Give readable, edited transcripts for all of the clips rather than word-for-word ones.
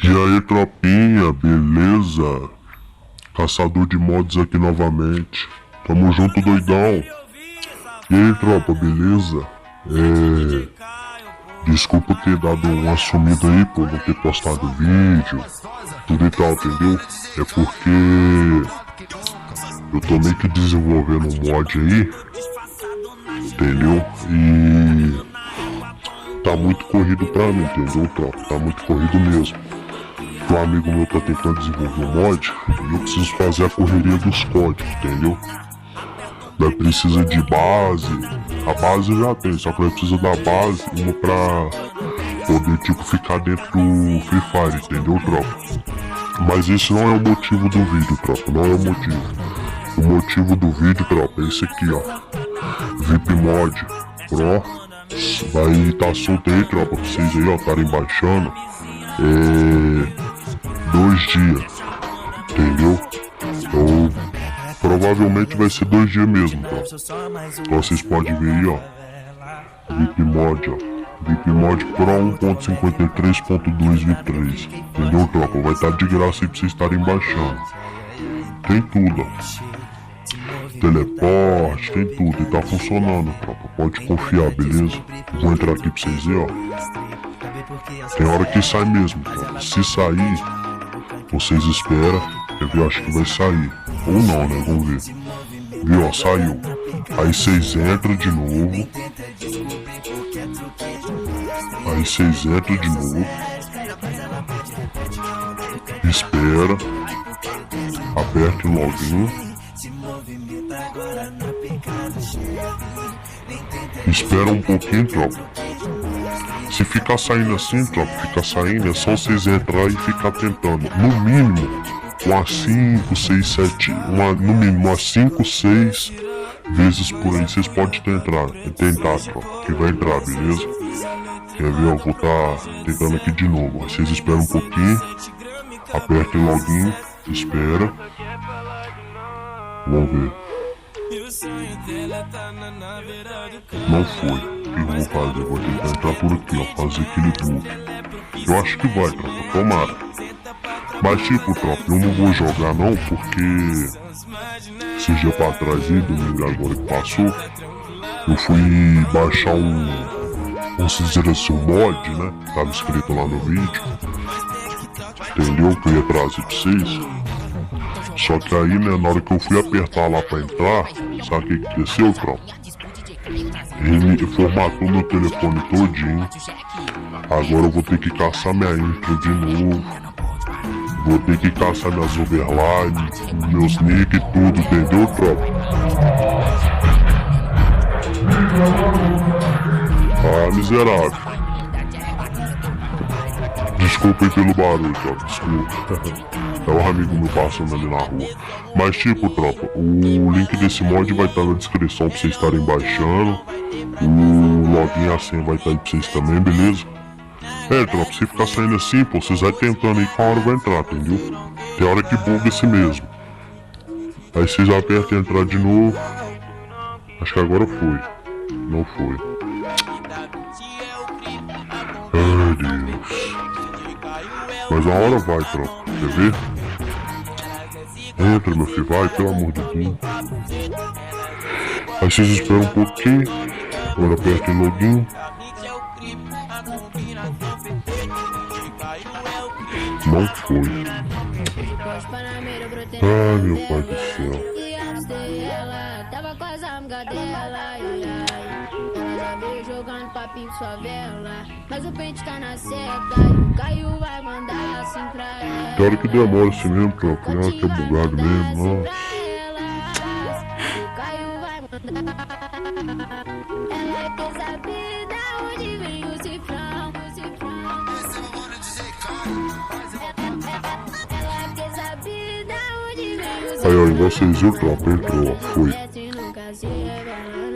E aí, tropinha, beleza? Caçador de mods aqui novamente. Tamo junto, doidão. E aí, tropa, beleza? Desculpa ter dado uma sumida aí por não ter postado vídeo, tudo e tal, entendeu? É porque eu tô meio que desenvolvendo um mod aí, entendeu? E tá muito corrido pra mim, entendeu, tropa? Tá muito corrido mesmo. Um amigo meu tá tentando desenvolver um mod e eu preciso fazer a correria dos códigos, entendeu? Nós precisa de base, a base já tem, só que nós precisa da base uma pra poder tipo ficar dentro do Free Fire, entendeu, tropa? Mas esse não é o motivo do vídeo, tropa, não é o motivo. O motivo do vídeo, tropa, é esse aqui, ó. VIP Mod Pro, vai tá solto aí, tropa, pra vocês aí, ó, estarem baixando. 2 dias, entendeu? Então, provavelmente vai ser 2 dias mesmo, tá? Então vocês podem ver aí, ó. VIP Mod, ó. VIP Mod Pro 1.53.2v3. Entendeu, tropa? Vai estar de graça aí pra vocês estarem baixando. Tem tudo, ó. Teleporte, tem tudo. E tá funcionando, tropa. Pode confiar, beleza? Vou entrar aqui pra vocês verem, ó. Tem hora que sai mesmo, tropa. Se sair, vocês esperam. Eu acho que vai sair. Ou não, né? Vamos ver. Viu, ó, saiu. Aí vocês entram de novo. Aí vocês entram de novo. Espera. Aperta o login. Espera um pouquinho, tropa. Se ficar saindo assim, tropa, fica saindo, é só vocês entrar e ficar tentando. No mínimo, umas 5, 6, 7, no mínimo umas 5, 6 vezes por aí vocês podem tentar, tropa, que vai entrar, beleza? Quer ver? Eu vou estar tentando aqui de novo. Vocês esperam um pouquinho, aperta o login, espera. Vamos ver. Não foi. O que eu vou fazer? Vou tentar entrar por aqui, ó, fazer aquele bug. Eu acho que vai, tropa, tomara. Mas tipo, tropa, eu não vou jogar não, porque esses dias pra trás aí, domingo agora que passou, eu fui baixar vamos dizer assim, um mod, né? Tava escrito lá no vídeo. Entendeu? Que eu ia trazer pra vocês. Só que aí, né, na hora que eu fui apertar lá pra entrar, sabe o que aconteceu, tropa? Ele formatou meu telefone todinho. Agora eu vou ter que caçar minha intro de novo. Vou ter que caçar minhas overlines, meus nick e tudo, entendeu, tropa? Ah, miserável. Desculpa aí pelo barulho, tropa, desculpa. É um amigo meu passando ali na rua. Mas tipo, tropa, o link desse mod vai estar na descrição pra vocês estarem baixando. O login e a senha vai estar aí pra vocês também, beleza? Tropa, se ficar saindo assim, pô, vocês vai tentando aí que a hora vai entrar, entendeu? Tem hora que buga esse mesmo. Aí vocês apertam entrar de novo. Acho que agora foi. Não foi. Ai, Deus. Mas a hora vai, tropa. Quer ver? Entra, meu filho, vai, pelo amor de Deus. Aí vocês esperam um pouquinho. Agora aperta em login. Não foi. Ai, meu pai do céu. Tava com as amigas dela, ela já veio jogando papinho com sua vela. Mas o pente tá na seta e o Caio vai mandar assim pra ela. Tem hora que demora assim mesmo, tropa, né? Que é bugado mesmo, nossa. O Caio vai mandar. Ela quer saber da onde vem o cifrão, o cifrão. Ela quer saber da onde vem o cifrão. Aí, ó, igual vocês viram, tropa, entrou, ó, foi.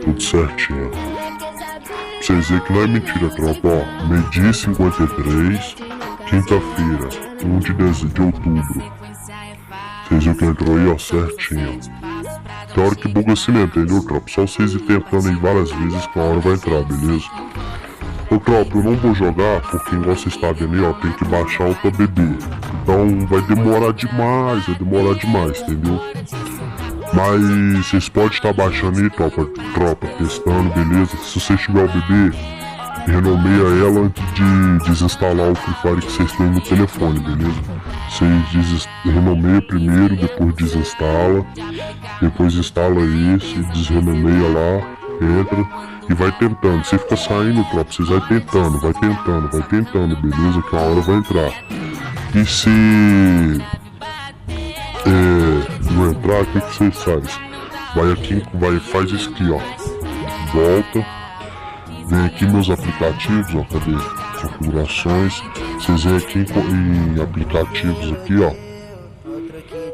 Tudo certinho. Pra vocês verem que não é mentira, tropa, ó. Meio-dia 53, quinta-feira, 1 de outubro. Vocês viram que entrou aí, ó, certinho. Tem hora que buga assim mesmo, entendeu, tropa? Só vocês ir tentando aí várias vezes que a hora vai entrar, beleza? Ô tropa, eu não vou jogar porque igual você está vendo aí, ó, tem que baixar um pra beber. Então vai demorar demais, entendeu? Mas vocês podem estar baixando aí, tropa, testando, beleza? Se você tiver o bebê, renomeia ela antes de desinstalar o Free Fire que vocês têm no telefone, beleza? Vocês renomeia primeiro, depois desinstala, depois instala esse, desrenomeia lá, entra e vai tentando. Você fica saindo, tropa, vocês vai tentando, beleza? Que a hora vai entrar. E se não entrar, o que vocês fazem? Vai aqui, faz isso aqui, ó. Volta. Vem aqui meus aplicativos, ó, cadê? Configurações. Vocês vêm aqui em aplicativos aqui, ó.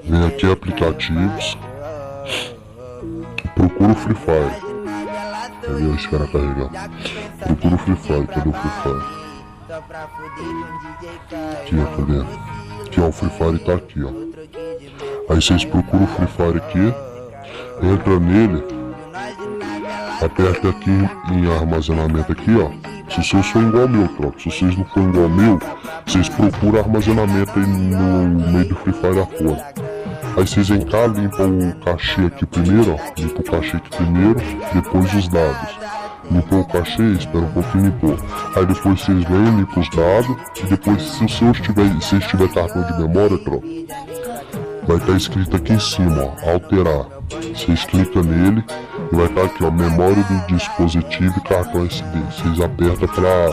Vem aqui aplicativos. Procura o Free Fire. Cadê esse cara carregar? Procura o Free Fire, cadê o Free Fire? Aqui, ó, cadê? Aqui, ó, o Free Fire tá aqui, ó. Aí vocês procuram o Free Fire aqui. Entra nele. Aperta aqui em armazenamento aqui, ó. Se os seus forem igual ao meu, tropa. Se vocês não forem igual ao meu, vocês procuram armazenamento aí no meio do Free Fire afora. Aí vocês vêm cá, limpam o cachê aqui primeiro, ó. Limpa o cachê aqui primeiro, depois os dados. Limpou o cachê, espera um pouquinho, limpou. Aí depois vocês vêm, limpam os dados. E depois, se o seu tiver cartão de memória, tropa, vai estar escrito aqui em cima, ó, alterar. Vocês clicam nele e vai estar aqui, ó, memória do dispositivo e cartão SD. Vocês apertam pra...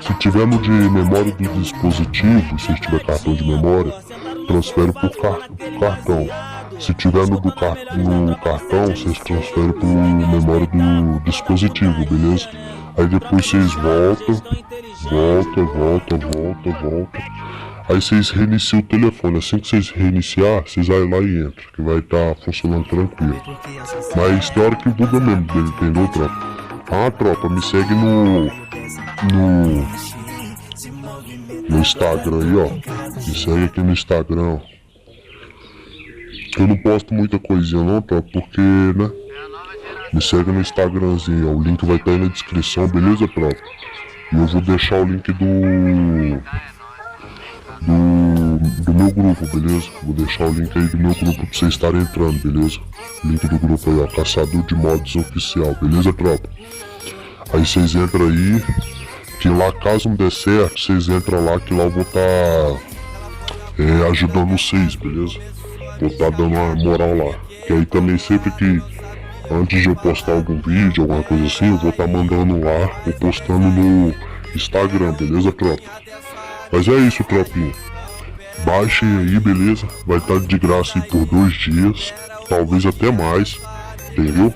Se tiver no de memória do dispositivo, se tiver cartão de memória, transfere pro cartão. Se tiver no cartão, vocês transferem pro memória do dispositivo, beleza? Aí depois vocês voltam. Aí vocês reiniciam o telefone. Assim que vocês reiniciar, vocês vai lá e entram, que vai estar funcionando tranquilo. Mas tem hora que buga mesmo dele, entendeu, tropa? Ah, tropa, me segue no Instagram aí, ó. Me segue aqui no Instagram. Eu não posto muita coisinha não, tropa, porque, né? Me segue no Instagramzinho, ó. O link vai estar aí na descrição, beleza, tropa? E eu vou deixar o link do meu grupo, beleza? Vou deixar o link aí do meu grupo pra vocês estarem entrando, beleza? Link do grupo aí, ó, Caçador de Mods Oficial, beleza, tropa? Aí vocês entram aí, que lá caso não der certo, vocês entram lá, que lá eu vou estar ajudando vocês, beleza? Vou estar dando uma moral lá. Que aí também sempre que, antes de eu postar algum vídeo, alguma coisa assim, eu vou estar mandando lá, ou postando no Instagram, beleza, tropa? Mas é isso, tropinha. Baixem aí, beleza? Vai estar de graça aí por 2 dias, talvez até mais, entendeu?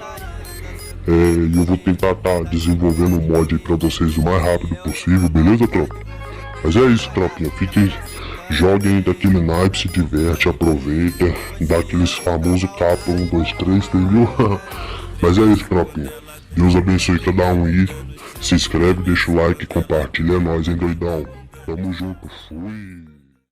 E eu vou tentar estar desenvolvendo um mod aí pra vocês o mais rápido possível, beleza, tropa? Mas é isso, tropinha. Fiquem, joguem daquele naipe, se diverte, aproveita, dá aqueles famosos capa 1, 2, 3, entendeu? Mas é isso, tropinha. Deus abençoe cada um aí. Se inscreve, deixa o like, compartilha, é nóis, hein, doidão? Tamo junto, fui!